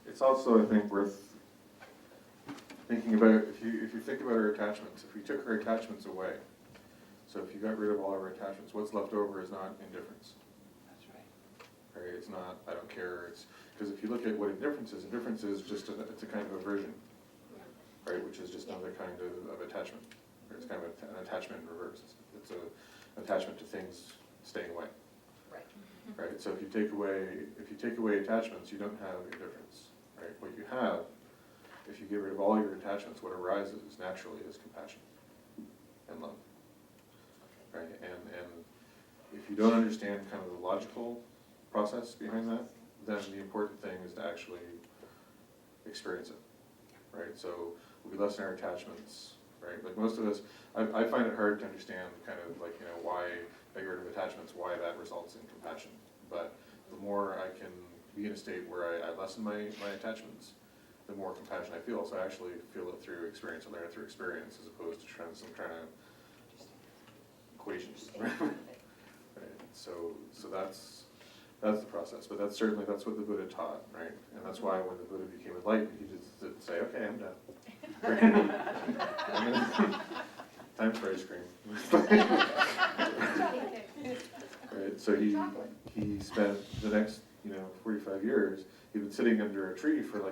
It's also, I think, worth thinking about, if you think about our attachments, if we took our attachments away, so if you got rid of all of our attachments, what's left over is not indifference. That's right. Right? It's not, I don't care, it's, because if you look at what indifference is just it's a kind of aversion, right, which is just another kind of attachment. Or it's kind of an attachment in reverse. It's an attachment to things staying away. Right. Right? So if you take away attachments, you don't have indifference. Right? What you have, if you get rid of all your attachments, what arises naturally is compassion and love. Right? And if you don't understand kind of the logical process behind that, then the important thing is to actually experience it. Right? So we lessen our attachments. Right? Like most of us, I find it hard to understand kind of like, why I get rid of attachments, why that results in compassion. But the more I can be in a state where I lessen my attachments, the more compassion I feel. So I actually feel it through experience, I learn it through experience as opposed to some kind of equations. Right? So that's the process. But that's what the Buddha taught, right? And that's why when the Buddha became enlightened, he just didn't say, okay, I'm done. Time for ice cream. Right? So he spent the next 45 years, he'd been sitting under a tree for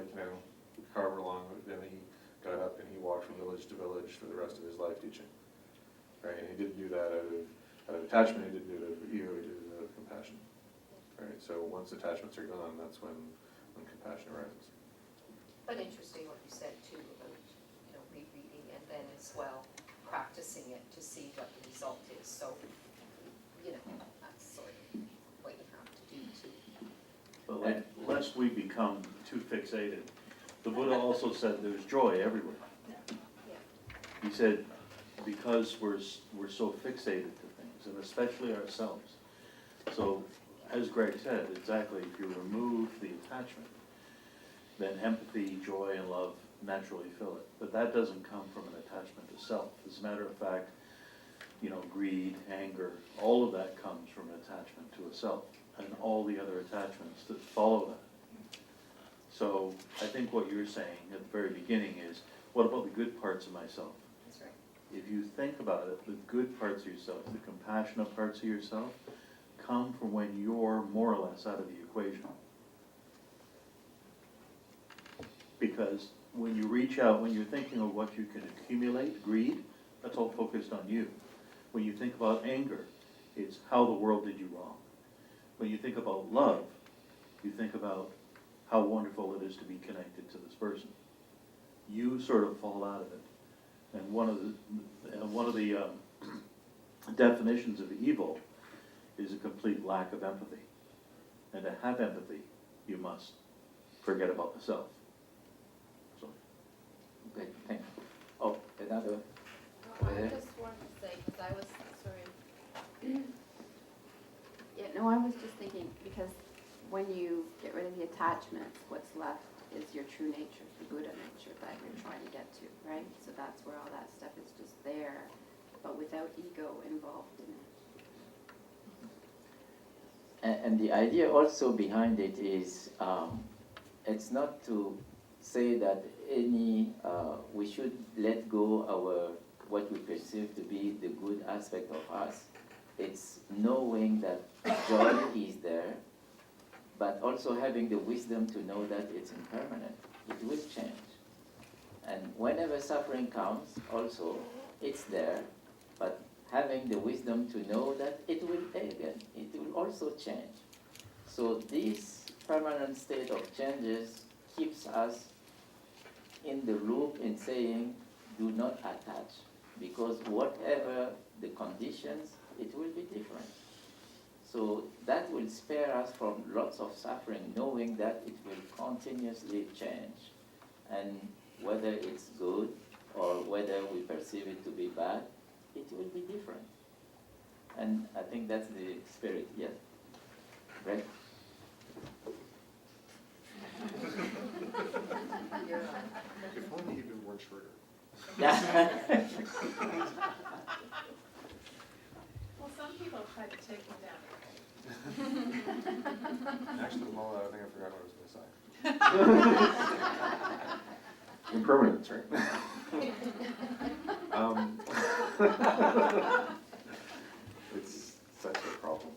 however long, then he got up and he walked from village to village for the rest of his life teaching. Right? And he didn't do that out of attachment, he didn't do it out of ego, he did it out of compassion. Right? So once attachments are gone, that's when compassion arises. But interesting what you said too about, rereading and then as well practicing it to see what the result is. So, that's sort of what you have to do too. But lest we become too fixated, the Buddha also said there's joy everywhere. Yeah. He said, because we're so fixated to things, and especially ourselves. So, as Greg said, exactly, if you remove the attachment, then empathy, joy, and love naturally fill it. But that doesn't come from an attachment to self. As a matter of fact, greed, anger, all of that comes from an attachment to a self, and all the other attachments that follow that. So I think what you're saying at the very beginning is, what about the good parts of myself? That's right. If you think about it, the good parts of yourself, the compassionate parts of yourself, come from when you're more or less out of the equation. Because when you reach out, when you're thinking of what you can accumulate, greed, that's all focused on you. When you think about anger, it's how the world did you wrong. When you think about love, you think about how wonderful it is to be connected to this person. You sort of fall out of it. And one of the definitions of evil is a complete lack of empathy. And to have empathy, you must forget about the self. So. Okay, thank you. Oh, another. I just wanted to say, because I was, sorry. I was just thinking, because when you get rid of the attachments, what's left is your true nature, the Buddha nature that you're trying to get to, right? So that's where all that stuff is just there, but without ego involved in it. And the idea also behind it is, it's not to say that we should let go what we perceive to be the good aspect of us. It's knowing that joy is there, but also having the wisdom to know that it's impermanent. It will change. And whenever suffering comes, also, it's there, but having the wisdom to know that it will again, it will also change. So this permanent state of changes keeps us in the loop in saying, do not attach, because whatever the conditions, it will be different. So that will spare us from lots of suffering, knowing that it will continuously change. And whether it's good or whether we perceive it to be bad, it will be different. And I think that's the spirit, yes. Right? If only you weren't shorter. Well, some people try to take me down. Actually, well, I think forgot what I was gonna say. Impermanence, right? It's such a problem.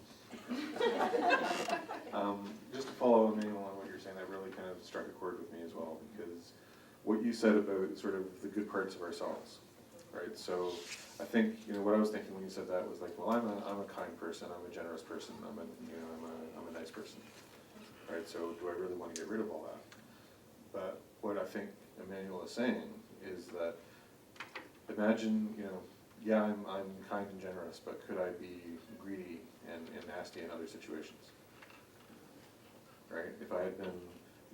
Just to follow Emmanuel on what you're saying, that really kind of struck a chord with me as well, because what you said about sort of the good parts of ourselves, right? So I think, what I was thinking when you said that was like, well, I'm a kind person, I'm a generous person, I'm a nice person, right? So do I really want to get rid of all that? But what I think Emmanuel is saying is that imagine, yeah, I'm kind and generous, but could I be greedy and nasty in other situations? Right? If I had been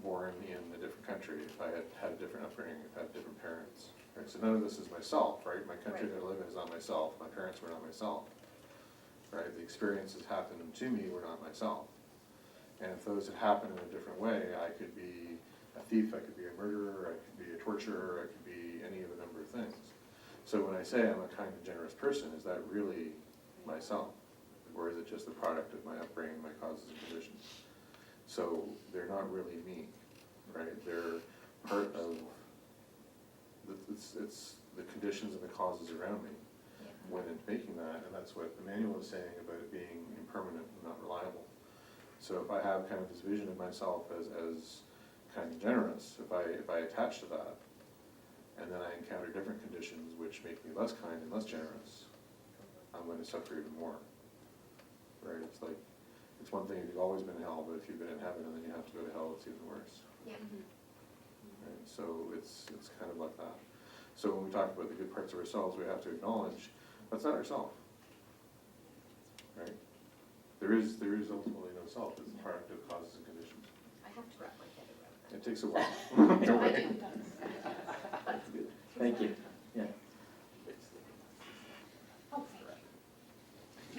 born in a different country, if I had had a different upbringing, if I had different parents, right? So none of this is myself, right? My country that I live in is not myself. My parents were not myself, right? The experiences happened to me were not myself. And if those had happened in a different way, I could be a thief, I could be a murderer, I could be a torturer, I could be any of a number of things. So when I say I'm a kind and generous person, is that really myself? Or is it just the product of my upbringing, my causes and conditions? So they're not really me, right? They're part of, it's the conditions and the causes around me went into making that, and that's what Emmanuel was saying about it being impermanent and not reliable. So if I have kind of this vision of myself as kind and generous, if I attach to that, and then I encounter different conditions which make me less kind and less generous, I'm going to suffer even more, right? It's like, it's one thing if you've always been in hell, but if you've been in heaven and then you have to go to hell, it's even worse. Yeah. Right? So it's kind of like that. So when we talk about the good parts of ourselves, we have to acknowledge that's not ourself, right? There is ultimately no self. It's a product of causes and conditions. I have to wrap my head around that. It takes a while. Don't worry. That's good. Thank you. Yeah.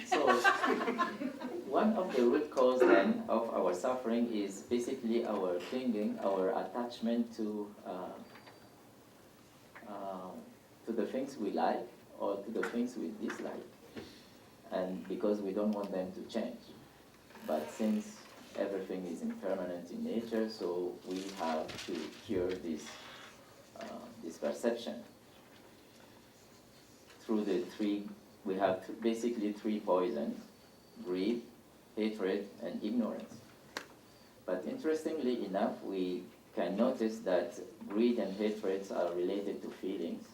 So, one of the root cause then of our suffering is basically our clinging, our attachment to the things we like or to the things we dislike, and because we don't want them to change. But since everything is impermanent in nature, so we have to cure this perception through the three. We have basically three poisons: greed, hatred, and ignorance. But interestingly enough, we can notice that greed and hatred are related to feelings,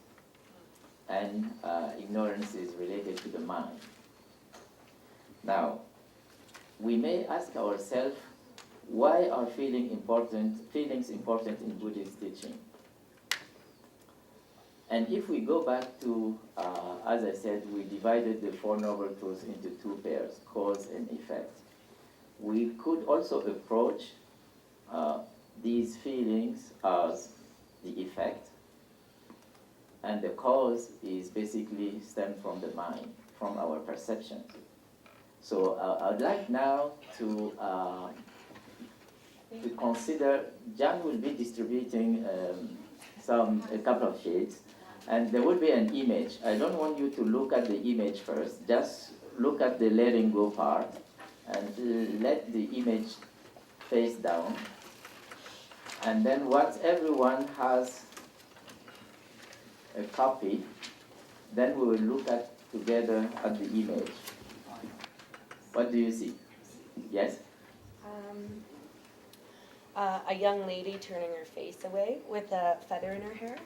and ignorance is related to the mind. Now, we may ask ourselves, why are feelings important in Buddhist teaching? And if we go back to, as I said, we divided the Four Noble Truths into two pairs, cause and effect. We could also approach these feelings as the effect, and the cause is basically stemmed from the mind, from our perception. So I'd like now to consider, John will be distributing a couple of sheets, and there will be an image. I don't want you to look at the image first, just look at the letting go part, and let the image face down. And then once everyone has a copy, then we will look at together at the image. What do you see? Yes? A young lady turning her face away with a feather in her hair.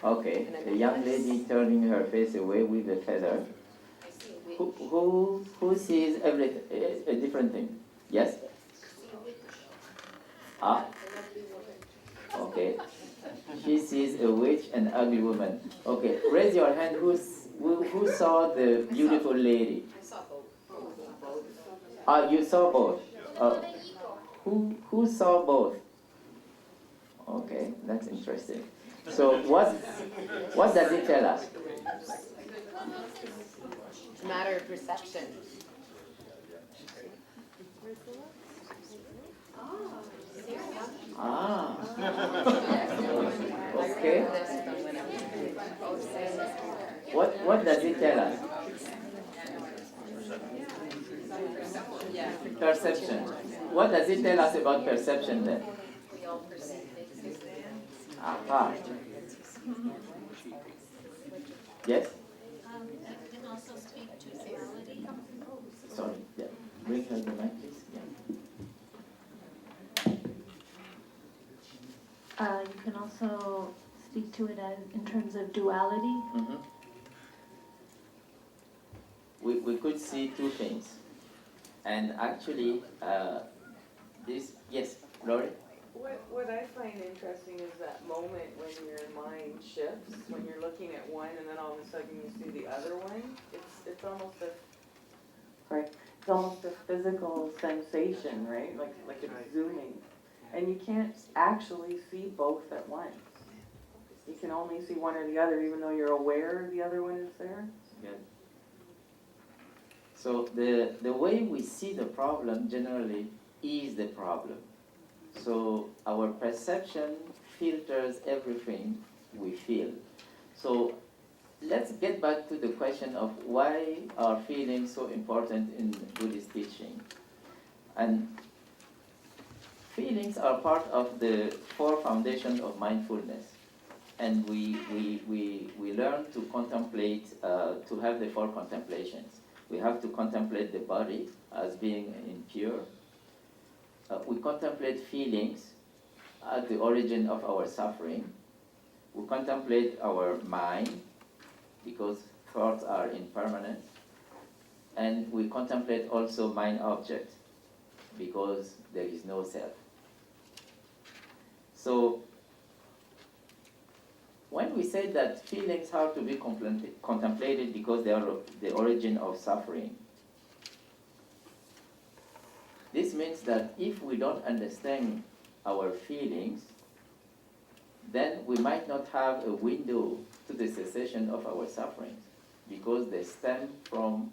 Okay, a young lady turning her face away with a feather. I see a witch. Who sees a different thing? Yes? See a witch. Ah, A lovely woman. okay. She sees a witch and ugly woman. Okay, raise your hand. Who saw the beautiful lady? I saw both. Ah, you saw both. Who saw both? Okay, that's interesting. So what does it tell us? It's a matter of perception. Ah. Okay. What does it tell us? Perception. What does it tell us about perception then? We all perceive things. Aha. Yes? You can also speak to duality. Sorry. Yeah. Bring her the mic, please. Yeah. You can also speak to it as in terms of duality. Mhm. We could see two things. And actually, this, yes, Lori? What I find interesting is that moment when your mind shifts, when you're looking at one and then all of a sudden you see the other one. It's almost it's almost a physical sensation, right? Like it's zooming. And you can't actually see both at once. You can only see one or the other, even though you're aware the other one is there. Good. So the way we see the problem generally is the problem. So our perception filters everything we feel. So let's get back to the question of why are feelings so important in Buddhist teaching. And feelings are part of the four foundations of mindfulness. And we learn to contemplate, to have the four contemplations. We have to contemplate the body as being impure. We contemplate feelings at the origin of our suffering. We contemplate our mind because thoughts are impermanent. And we contemplate also mind object because there is no self. So when we say that feelings have to be contemplated because they are the origin of suffering, this means that if we don't understand our feelings, then we might not have a window to the cessation of our sufferings because they stem from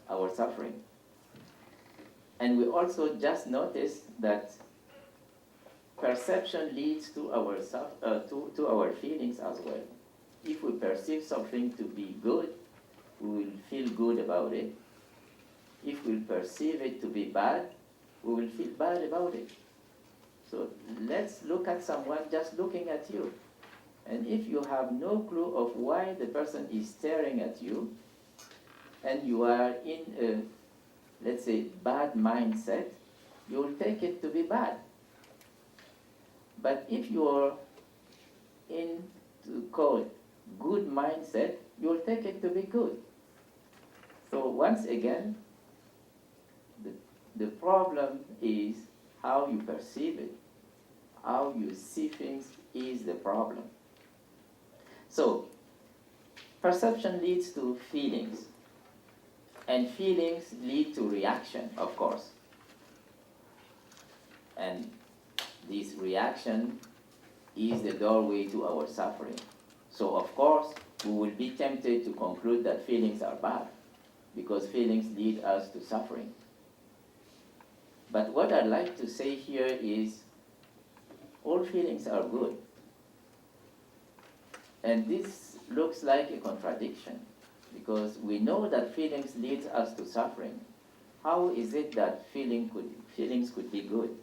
our suffering. And we also just notice that perception leads to our to our feelings as well. If we perceive something to be good, we will feel good about it. If we perceive it to be bad, we will feel bad about it. So let's look at someone just looking at you. And if you have no clue of why the person is staring at you, and you are in a, let's say, bad mindset, you'll take it to be bad. But if you are in, to call it, good mindset, you'll take it to be good. So once again, the problem is how you perceive it. How you see things is the problem. So, perception leads to feelings. And feelings lead to reaction, of course. And this reaction is the doorway to our suffering. So, of course, we will be tempted to conclude that feelings are bad because feelings lead us to suffering. But what I'd like to say here is all feelings are good. And this looks like a contradiction because we know that feelings lead us to suffering. How is it that feelings could be good?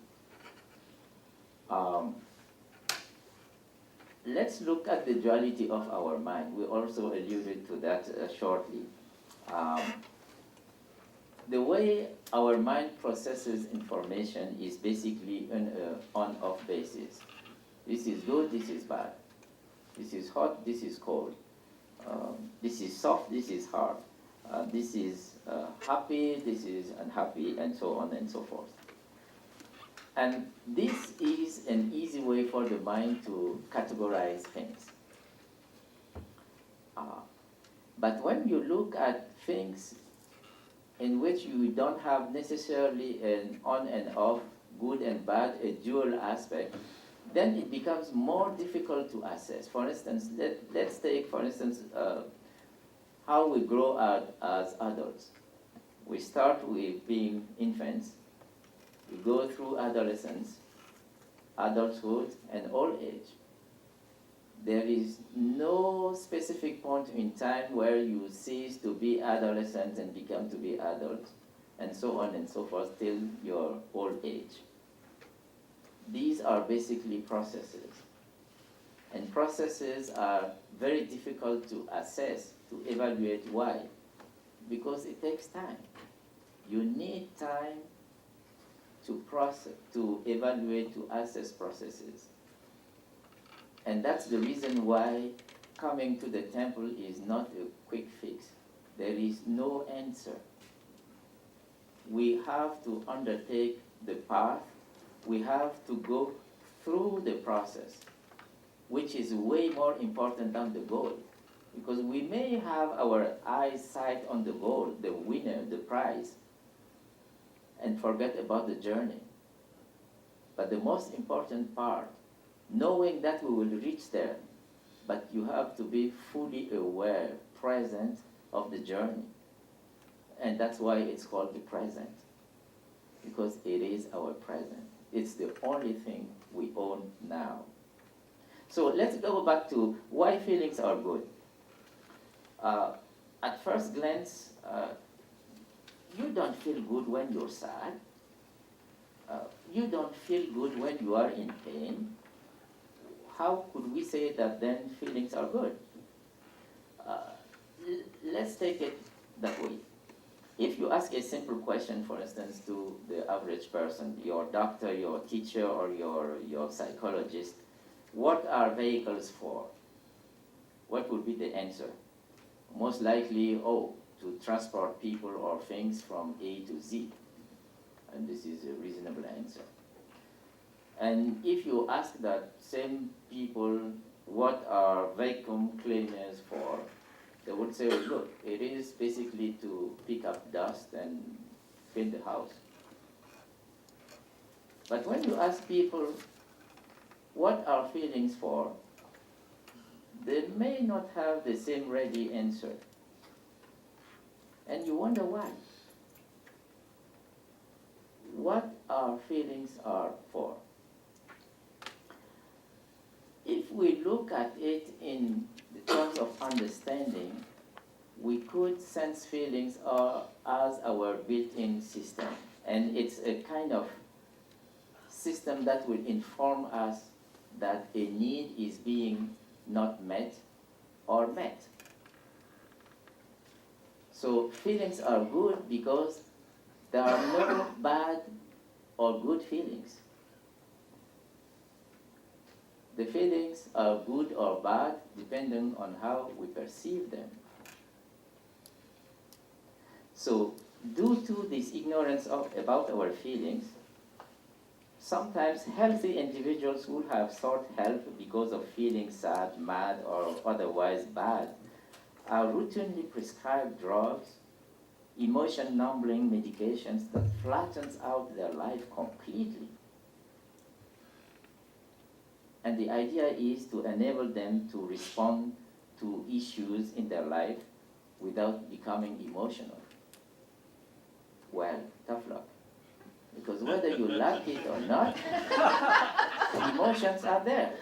Let's look at the duality of our mind. We also alluded to that shortly. The way our mind processes information is basically on an on-off basis. This is good, this is bad. This is hot, this is cold. This is soft, this is hard. This is happy, this is unhappy, and so on and so forth. And this is an easy way for the mind to categorize things. But when you look at things in which you don't have necessarily an on and off, good and bad, a dual aspect, then it becomes more difficult to assess. For instance, let's take, for instance, how we grow up as adults. We start with being infants, we go through adolescence, adulthood, and old age. There is no specific point in time where you cease to be adolescent and become to be adult. and so on and so forth till your old age. These are basically processes. And processes are very difficult to assess, to evaluate. Why? Because it takes time. You need time to process, to evaluate, to assess processes. And that's the reason why coming to the temple is not a quick fix. There is no answer. We have to undertake the path. We have to go through the process, which is way more important than the goal. Because we may have our eyes sight on the goal, the winner, the prize, and forget about the journey. But the most important part, knowing that we will reach there, but you have to be fully aware, present of the journey. And that's why it's called the present, because it is our present. It's the only thing we own now. So let's go back to why feelings are good. At first glance, you don't feel good when you're sad. You don't feel good when you are in pain. How could we say that then feelings are good? Let's take it that way. If you ask a simple question, for instance, to the average person, your doctor, your teacher, or your psychologist, what are vehicles for? What would be the answer? Most likely, to transport people or things from A to Z. And this is a reasonable answer. And if you ask that same people, what are vacuum cleaners for? They would say, well, look, it is basically to pick up dust and clean the house. But when you ask people, what are feelings for? They may not have the same ready answer. And you wonder why. What our feelings are for? If we look at it in the terms of understanding, we could sense feelings as our built-in system. And it's a kind of system that will inform us that a need is being not met or met. So feelings are good because there are no bad or good feelings. The feelings are good or bad depending on how we perceive them. So due to this ignorance about our feelings, sometimes healthy individuals who have sought help because of feeling sad, mad, or otherwise bad are routinely prescribed drugs, emotion-numbing medications that flattens out their life completely. And the idea is to enable them to respond to issues in their life without becoming emotional. Well, tough luck. Because whether you like it or not, emotions are there.